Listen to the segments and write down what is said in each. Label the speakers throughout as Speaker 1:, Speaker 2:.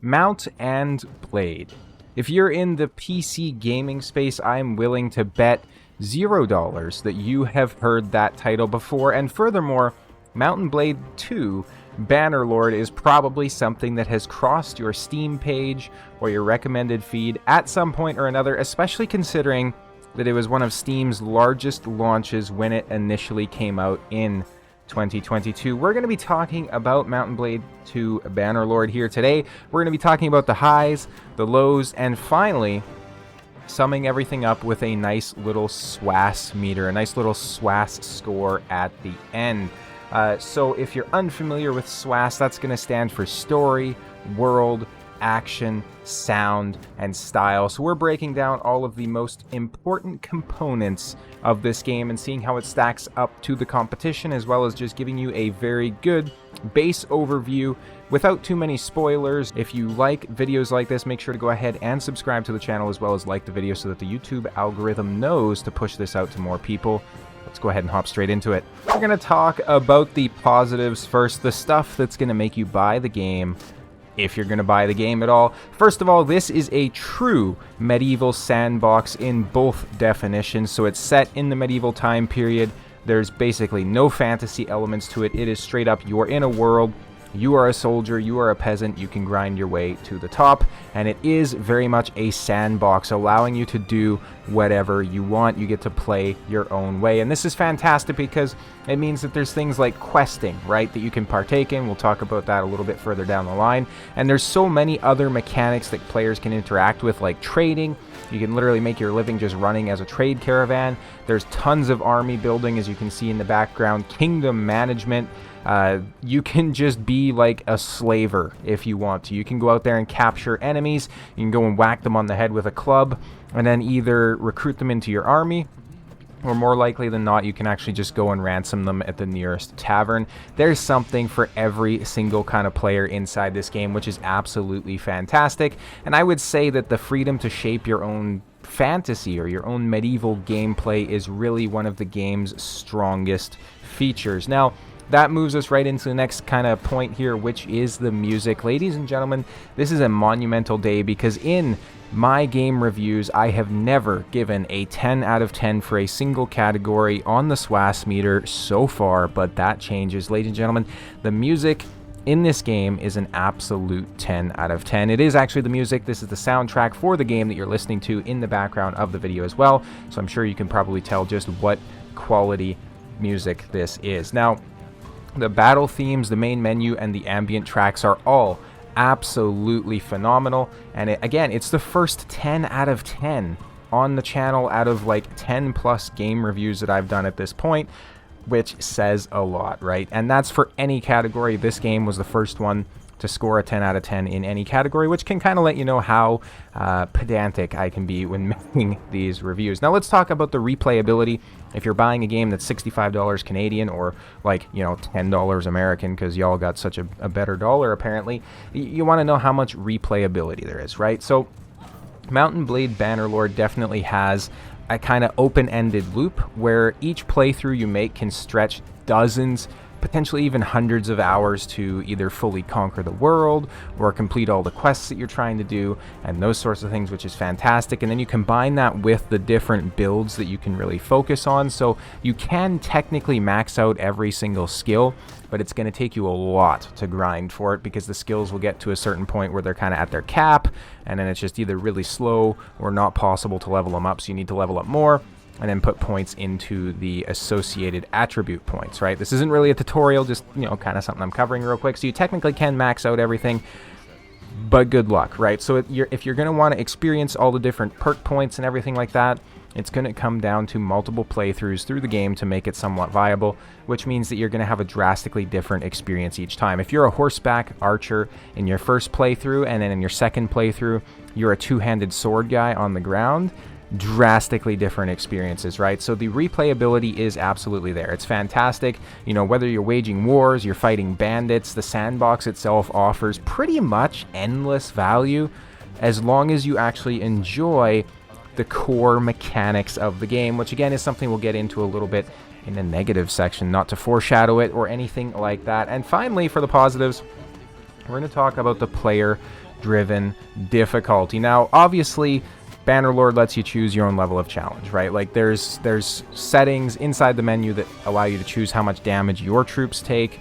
Speaker 1: Mount and Blade. If you're in the PC gaming space, I'm willing to bet $0 that you have heard that title before, and furthermore, Mount and Blade 2 Bannerlord is probably something that has crossed your Steam page or your recommended feed at some point or another, especially considering that it was one of Steam's largest launches when it initially came out in 2022. We're going to be talking about Mount and Blade 2 Bannerlord here today. We're going to be talking about the highs, the lows, and finally summing everything up with a nice little SWAS meter, a nice little SWAS score at the end. So if you're unfamiliar with SWAS, that's going to stand for Story, World, Action, Sound, and Style. So we're breaking down all of the most important components of this game and seeing how it stacks up to the competition, as well as just giving you a very good base overview without too many spoilers. If you like videos like this, make sure to go ahead and subscribe to the channel, as well as like the video so that the YouTube algorithm knows to push this out to more people. Let's go ahead and hop straight into it. We're going to talk about the positives first, the stuff that's going to make you buy the game, if you're going to buy the game at all. First of all, this is a true medieval sandbox in both definitions. So it's set in the medieval time period. There's basically no fantasy elements to it. It is straight up, you're in a world. You are a soldier, you are a peasant, you can grind your way to the top, and it is very much a sandbox, allowing you to do whatever you want. You get to play your own way, and this is fantastic because it means that there's things like questing, right, that you can partake in. We'll talk about that a little bit further down the line, and there's so many other mechanics that players can interact with, like trading. You can literally make your living just running as a trade caravan. There's tons of army building, as you can see in the background, kingdom management. You can just be like a slaver if you want to. You can go out there and capture enemies. You can go and whack them on the head with a club and then either recruit them into your army, or more likely than not, you can actually just go and ransom them at the nearest tavern. There's something for every single kind of player inside this game, which is absolutely fantastic. And I would say that the freedom to shape your own fantasy or your own medieval gameplay is really one of the game's strongest features. Now, that moves us right into the next kind of point here, which is the music. Ladies and gentlemen, this is a monumental day because in my game reviews, I have never given a 10 out of 10 for a single category on the SWAS meter so far, but that changes. Ladies and gentlemen, the music in this game is an absolute 10 out of 10. It is actually the music. This is the soundtrack for the game that you're listening to in the background of the video as well, so I'm sure you can probably tell just what quality music this is. Now, the battle themes, the main menu, and the ambient tracks are all absolutely phenomenal. And again, it's the first 10 out of 10 on the channel out of like 10 plus game reviews that I've done at this point, which says a lot, right? And that's for any category. This game was the first one to score a 10 out of 10 in any category, which can kind of let you know how pedantic I can be when making these reviews. Now let's talk about the replayability. If you're buying a game that's $65 Canadian or like, you know, $10 American, because y'all got such a better dollar apparently, you want to know how much replayability there is, right? So Mount and Blade Bannerlord definitely has a kind of open-ended loop where each playthrough you make can stretch dozens, potentially even hundreds of hours to either fully conquer the world or complete all the quests that you're trying to do and those sorts of things, which is fantastic. And then you combine that with the different builds that you can really focus on. So you can technically max out every single skill, but it's going to take you a lot to grind for it because the skills will get to a certain point where they're kind of at their cap, and then it's just either really slow or not possible to level them up. So you need to level up more and then put points into the associated attribute points, right? This isn't really a tutorial, just, you know, kind of something I'm covering real quick. So you technically can max out everything, but good luck, right? So if you're going to want to experience all the different perk points and everything like that, it's going to come down to multiple playthroughs through the game to make it somewhat viable, which means that you're going to have a drastically different experience each time. If you're a horseback archer in your first playthrough, and then in your second playthrough, you're a two-handed sword guy on the ground, drastically different experiences, right? So the replayability is absolutely there. It's fantastic. You know, whether you're waging wars, you're fighting bandits, the sandbox itself offers pretty much endless value as long as you actually enjoy the core mechanics of the game, which again is something we'll get into a little bit in the negative section, not to foreshadow it or anything like that. And finally, for the positives, we're going to talk about the player-driven difficulty. Now, obviously, Bannerlord lets you choose your own level of challenge, right? Like, there's settings inside the menu that allow you to choose how much damage your troops take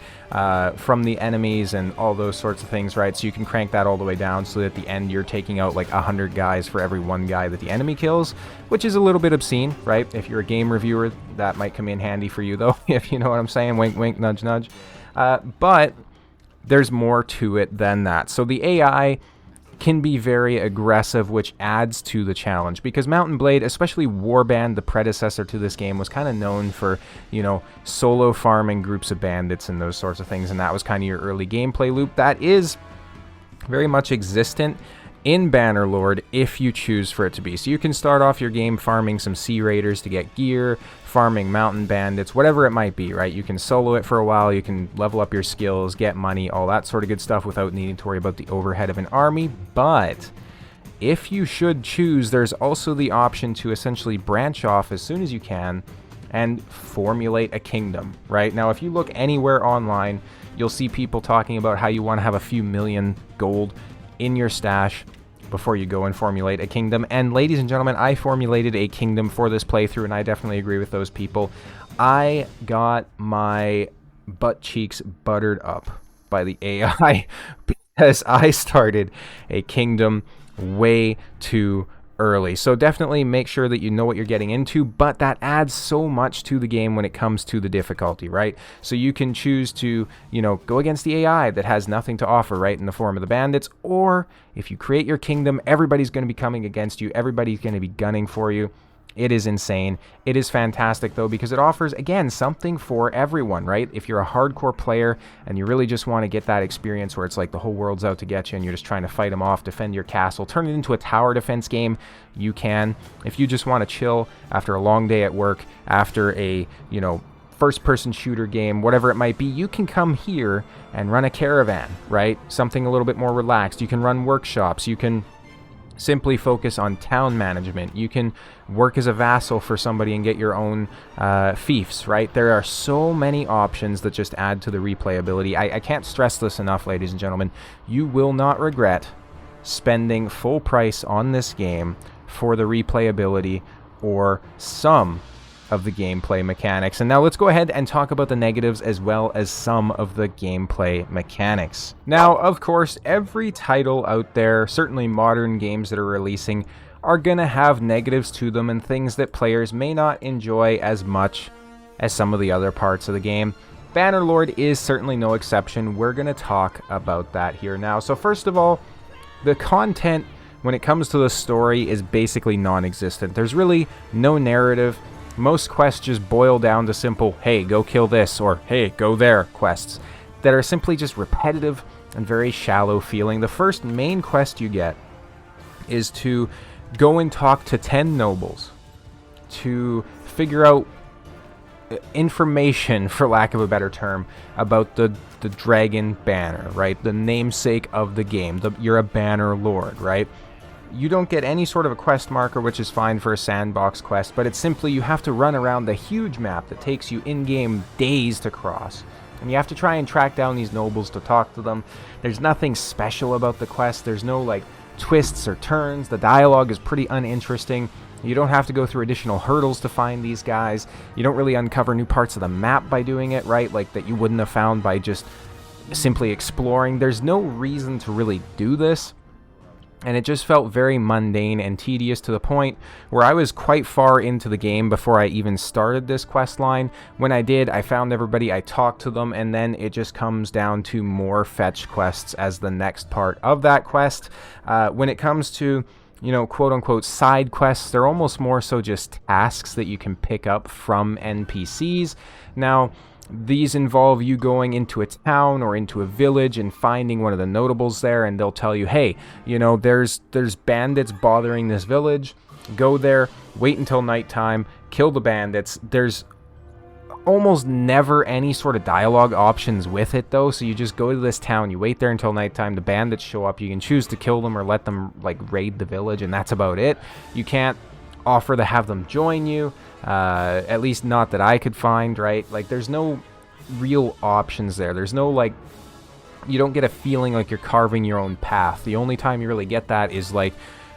Speaker 1: from the enemies and all those sorts of things, right? So you can crank that all the way down so that at the end you're taking out like 100 guys for every one guy that the enemy kills, which is a little bit obscene, right? If you're a game reviewer, that might come in handy for you, though, if you know what I'm saying. Wink, wink, nudge, nudge. But there's more to it than that. So the AI can be very aggressive, which adds to the challenge, because Mount and Blade, especially Warband, the predecessor to this game, was kind of known for, you know, solo farming groups of bandits and those sorts of things, and that was kind of your early gameplay loop. That is very much existent in Bannerlord if you choose for it to be. So you can start off your game farming some Sea Raiders to get gear, farming mountain bandits, whatever it might be, right? You can solo it for a while, you can level up your skills, get money, all that sort of good stuff without needing to worry about the overhead of an army. But if you should choose, there's also the option to essentially branch off as soon as you can and formulate a kingdom, right? Now, if you look anywhere online, you'll see people talking about how you want to have a few million gold in your stash before you go and formulate a kingdom. And ladies and gentlemen, I formulated a kingdom for this playthrough, and I definitely agree with those people. I got my butt cheeks buttered up by the AI because I started a kingdom way too early. So definitely make sure that you know what you're getting into, but that adds so much to the game when it comes to the difficulty, right? So you can choose to, you know, go against the AI that has nothing to offer, right, in the form of the bandits, or if you create your kingdom, everybody's going to be coming against you, everybody's going to be gunning for you. It is insane. It is fantastic, though, because it offers, again, something for everyone, right? If you're a hardcore player and you really just want to get that experience where it's like the whole world's out to get you and you're just trying to fight them off, defend your castle, turn it into a tower defense game, you can. If you just want to chill after a long day at work, after a, you know, first-person shooter game, whatever it might be, you can come here and run a caravan, right? Something a little bit more relaxed. You can run workshops. You can simply focus on town management. You can work as a vassal for somebody and get your own fiefs, right? There are so many options that just add to the replayability. I can't stress this enough, ladies and gentlemen. You will not regret spending full price on this game for the replayability or some of the gameplay mechanics. And now let's go ahead and talk about the negatives as well as some of the gameplay mechanics. Now, of course, every title out there, certainly modern games that are releasing, are going to have negatives to them and things that players may not enjoy as much as some of the other parts of the game. Bannerlord is certainly no exception. We're going to talk about that here now. So first of all, the content when it comes to the story is basically non-existent. There's really no narrative. Most quests just boil down to simple, hey, go kill this, or hey, go there quests that are simply just repetitive and very shallow feeling. The first main quest you get is to go and talk to 10 nobles to figure out information, for lack of a better term, about the dragon banner, right? The namesake of the game. You're a Bannerlord, right? You don't get any sort of a quest marker, which is fine for a sandbox quest, but it's simply you have to run around the huge map that takes you in-game days to cross. And you have to try and track down these nobles to talk to them. There's nothing special about the quest. There's no, like, twists or turns. The dialogue is pretty uninteresting. You don't have to go through additional hurdles to find these guys. You don't really uncover new parts of the map by doing it, right? Like, that you wouldn't have found by just simply exploring. There's no reason to really do this. And it just felt very mundane and tedious to the point where I was quite far into the game before I even started this quest line. When I did, I found everybody, I talked to them, and then it just comes down to more fetch quests as the next part of that quest. When it comes to, you know, quote-unquote side quests, they're almost more so just tasks that you can pick up from NPCs. Now, these involve you going into a town or into a village and finding one of the notables there, and they'll tell you, hey, you know, there's bandits bothering this village. Go there, wait until nighttime, kill the bandits. There's almost never any sort of dialogue options with it, though, so you just go to this town, you wait there until nighttime, the bandits show up, you can choose to kill them or let them, like, raid the village, and that's about it. You can't offer to have them join you, at least not that I could find, right? Like, there's no real options there. There's no, like, you don't get a feeling like you're carving your own path. The only time you really get that is like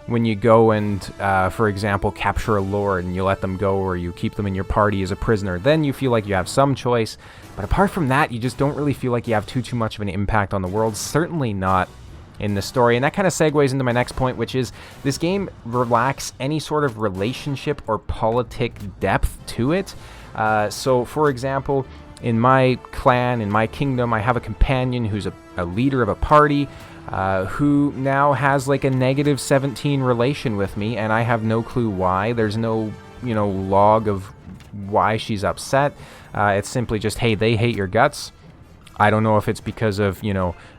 Speaker 1: when you go and, for example, capture a lord and you let them go, or you keep them in your party as a prisoner. Then you feel like you have some choice. But apart from that, you just don't really feel like you have too much of an impact on the world. Certainly not in the story. And that kind of segues into my next point, which is this game lacks any sort of relationship or politic depth to it. So, for example, in my clan, in my kingdom, I have a companion who's a leader of a party, who now has like a -17 relation with me, and I have no clue why. There's no, log of why she's upset. It's simply just, hey, they hate your guts. I don't know if it's because of,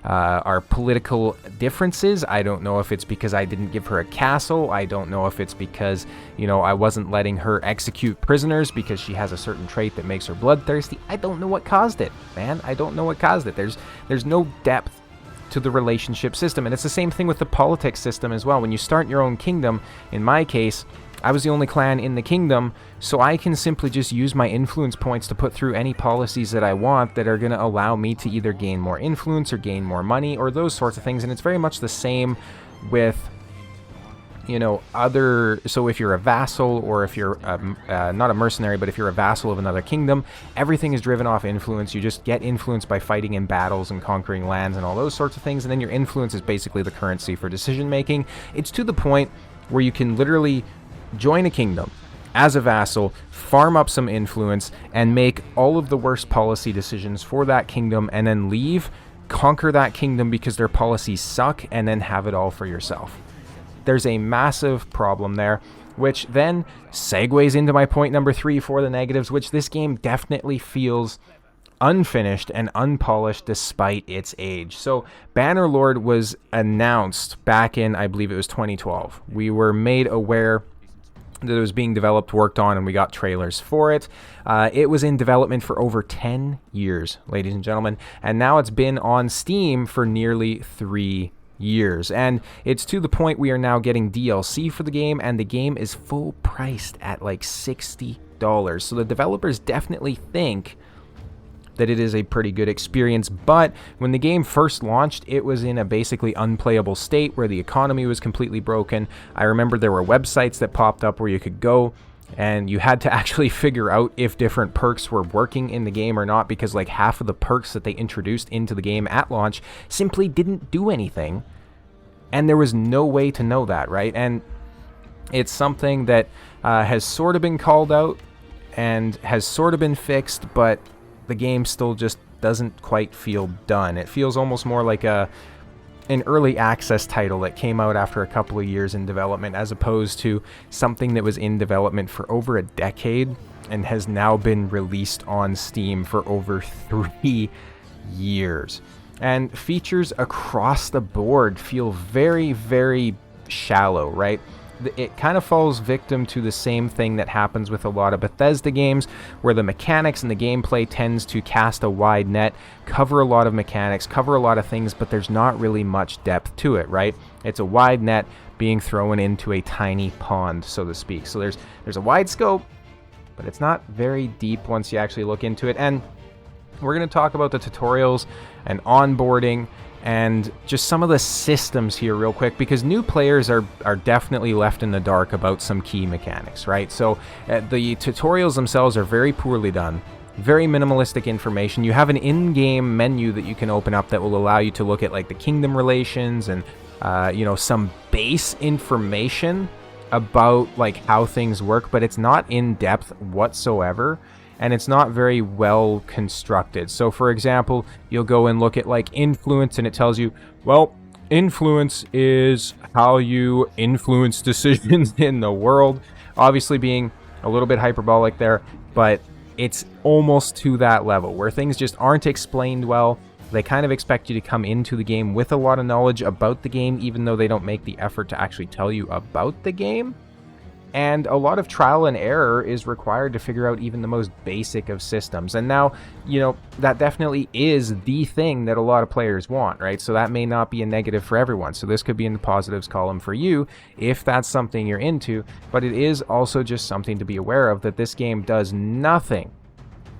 Speaker 1: our political differences. I don't know if it's because I didn't give her a castle. I don't know if it's because, I wasn't letting her execute prisoners because she has a certain trait that makes her bloodthirsty. I don't know what caused it, man. I don't know what caused it. There's no depth to the relationship system. And it's the same thing with the politics system as well. When you start your own kingdom, in my case, I was the only clan in the kingdom, so I can simply just use my influence points to put through any policies that I want that are going to allow me to either gain more influence or gain more money or those sorts of things. And it's very much the same with, so if you're a vassal, or if you're not a mercenary, but if you're a vassal of another kingdom, everything is driven off influence. You just get influence by fighting in battles and conquering lands and all those sorts of things, and then your influence is basically the currency for decision making. It's to the point where you can literally join a kingdom as a vassal, farm up some influence, and make all of the worst policy decisions for that kingdom, and then leave, conquer that kingdom because their policies suck, and then have it all for yourself. There's a massive problem there, which then segues into my point number 3 for the negatives, which this game definitely feels unfinished and unpolished despite its age. So Bannerlord was announced back in, I believe it was 2012. We were made aware that it was being developed, worked on, and we got trailers for it. It was in development for over 10 years, ladies and gentlemen, and now it's been on Steam for nearly 3 years, and it's to the point we are now getting DLC for the game, and the game is full priced at like $60. So the developers definitely think that it is a pretty good experience, but when the game first launched, it was in a basically unplayable state where the economy was completely broken. I remember there were websites that popped up where you could go and you had to actually figure out if different perks were working in the game or not, because like half of the perks that they introduced into the game at launch simply didn't do anything, and there was no way to know that, right? And it's something that has sort of been called out and has sort of been fixed, but the game still just doesn't quite feel done. It feels almost more like an early access title that came out after a couple of years in development, as opposed to something that was in development for over a decade and has now been released on Steam for over 3 years. And features across the board feel very, very shallow, right? It kind of falls victim to the same thing that happens with a lot of Bethesda games, where the mechanics and the gameplay tends to cast a wide net, cover a lot of mechanics, cover a lot of things, but there's not really much depth to it, right? It's a wide net being thrown into a tiny pond, so to speak. So there's a wide scope, but it's not very deep once you actually look into it. And we're going to talk about the tutorials and onboarding and just some of the systems here real quick, because new players are definitely left in the dark about some key mechanics, right? So the tutorials themselves are very poorly done, very minimalistic information. You have an in-game menu that you can open up that will allow you to look at like the kingdom relations and some base information about like how things work, but it's not in depth whatsoever. And it's not very well constructed. So for example, you'll go and look at like influence, and it tells you, well, influence is how you influence decisions in the world. Obviously being a little bit hyperbolic there, but it's almost to that level where things just aren't explained well. They kind of expect you to come into the game with a lot of knowledge about the game, even though they don't make the effort to actually tell you about the game. And a lot of trial and error is required to figure out even the most basic of systems. And now, that definitely is the thing that a lot of players want, right? So that may not be a negative for everyone. So this could be in the positives column for you if that's something you're into. But it is also just something to be aware of, that this game does nothing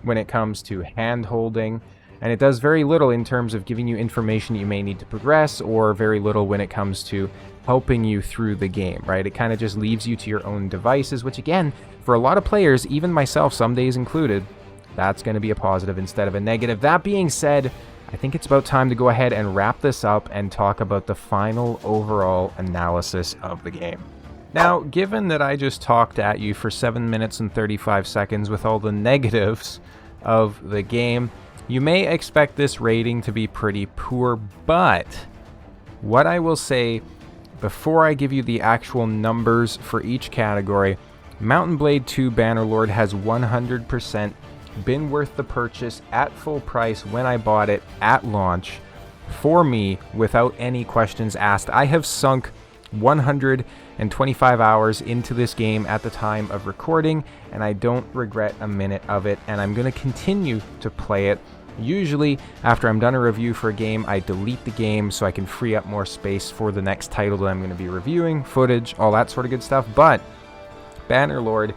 Speaker 1: when it comes to hand-holding And it does very little in terms of giving you information you may need to progress, or very little when it comes to helping you through the game, right? It kind of just leaves you to your own devices, which again, for a lot of players, even myself, some days included, that's going to be a positive instead of a negative. That being said, I think it's about time to go ahead and wrap this up and talk about the final overall analysis of the game. Now, given that I just talked at you for 7 minutes and 35 seconds with all the negatives of the game, you may expect this rating to be pretty poor, but what I will say before I give you the actual numbers for each category, Mount & Blade 2 Bannerlord has 100% been worth the purchase at full price when I bought it at launch for me without any questions asked. I have sunk 125 hours into this game at the time of recording, and I don't regret a minute of it, and I'm going to continue to play it. Usually, after I'm done a review for a game, I delete the game so I can free up more space for the next title that I'm going to be reviewing, footage, all that sort of good stuff. But Bannerlord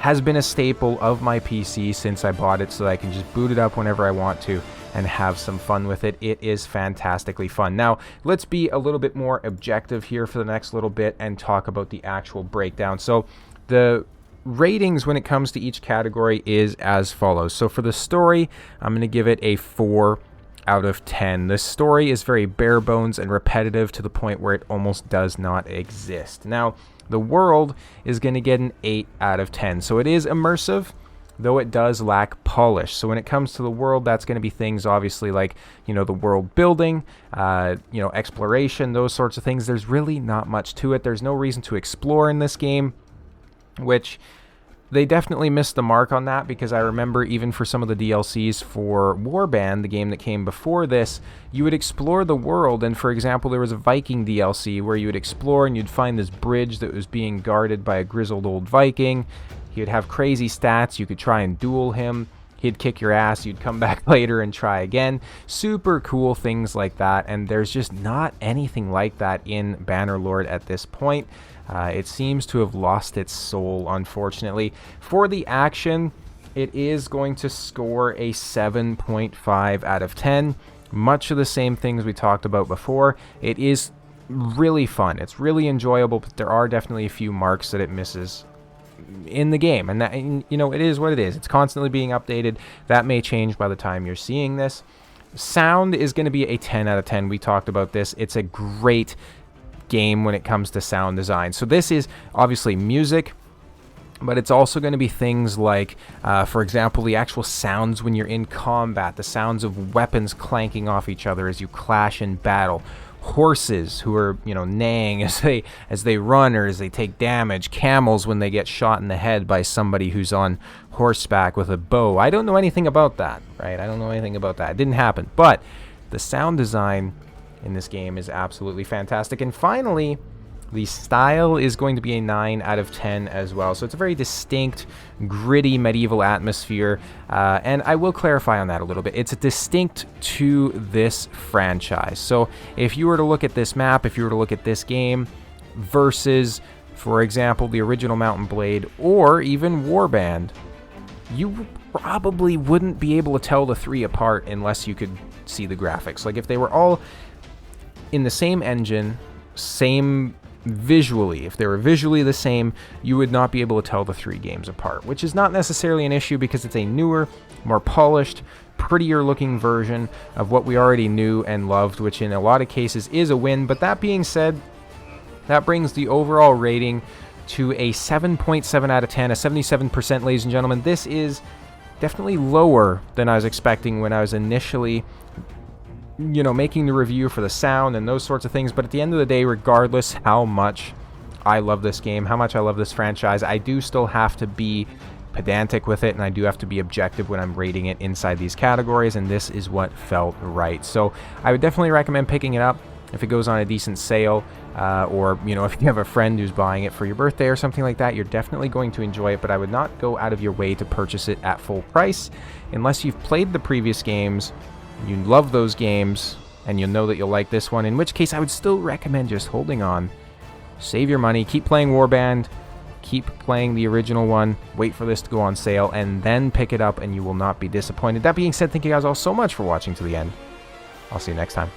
Speaker 1: has been a staple of my PC since I bought it, so that I can just boot it up whenever I want to and have some fun with it. It is fantastically fun. Now, let's be a little bit more objective here for the next little bit and talk about the actual breakdown. So the ratings when it comes to each category is as follows. So for the story, I'm going to give it a 4 out of 10. The story is very bare bones and repetitive to the point where it almost does not exist. Now, the world is going to get an 8 out of 10. So it is immersive, though it does lack polish. So when it comes to the world, that's going to be things obviously like, the world building, exploration, those sorts of things. There's really not much to it. There's no reason to explore in this game, which they definitely missed the mark on that, because I remember even for some of the DLCs for Warband, the game that came before this, you would explore the world, and for example, there was a Viking DLC where you would explore and you'd find this bridge that was being guarded by a grizzled old Viking. He would have crazy stats, you could try and duel him, he'd kick your ass, you'd come back later and try again. Super cool things like that, and there's just not anything like that in Bannerlord at this point. It seems to have lost its soul, unfortunately. For the action, it is going to score a 7.5 out of 10. Much of the same things we talked about before. It is really fun. It's really enjoyable, but there are definitely a few marks that it misses in the game. And that, it is what it is. It's constantly being updated. That may change by the time you're seeing this. Sound is going to be a 10 out of 10. We talked about this. It's a great game when it comes to sound design. So this is obviously music, but it's also going to be things like, for example, the actual sounds when you're in combat, the sounds of weapons clanking off each other as you clash in battle, horses who are, neighing as they run or as they take damage, camels when they get shot in the head by somebody who's on horseback with a bow. I don't know anything about that, right? I don't know anything about that. It didn't happen. But the sound design in this game is absolutely fantastic. And finally, the style is going to be a 9 out of 10 as well. So it's a very distinct, gritty medieval atmosphere. And I will clarify on that a little bit. It's distinct to this franchise. So if you were to look at this map, if you were to look at this game versus, for example, the original Mount & Blade or even Warband, you probably wouldn't be able to tell the three apart unless you could see the graphics. Like if they were all in the same engine, same visually, if they were visually the same, you would not be able to tell the three games apart, which is not necessarily an issue because it's a newer, more polished, prettier looking version of what we already knew and loved, which in a lot of cases is a win. But that being said, that brings the overall rating to a 7.7 out of 10, a 77%, ladies and gentlemen. This is definitely lower than I was expecting when I was initially making the review for the sound and those sorts of things. But at the end of the day, regardless how much I love this game, how much I love this franchise, I do still have to be pedantic with it, and I do have to be objective when I'm rating it inside these categories, and this is what felt right. So I would definitely recommend picking it up if it goes on a decent sale, or if you have a friend who's buying it for your birthday or something like that. You're definitely going to enjoy it, but I would not go out of your way to purchase it at full price unless you've played the previous games, you love those games, and you'll know that you'll like this one, in which case I would still recommend just holding on, save your money, keep playing Warband, keep playing the original one, wait for this to go on sale, and then pick it up, and you will not be disappointed. That being said, thank you guys all so much for watching to the end. I'll see you next time.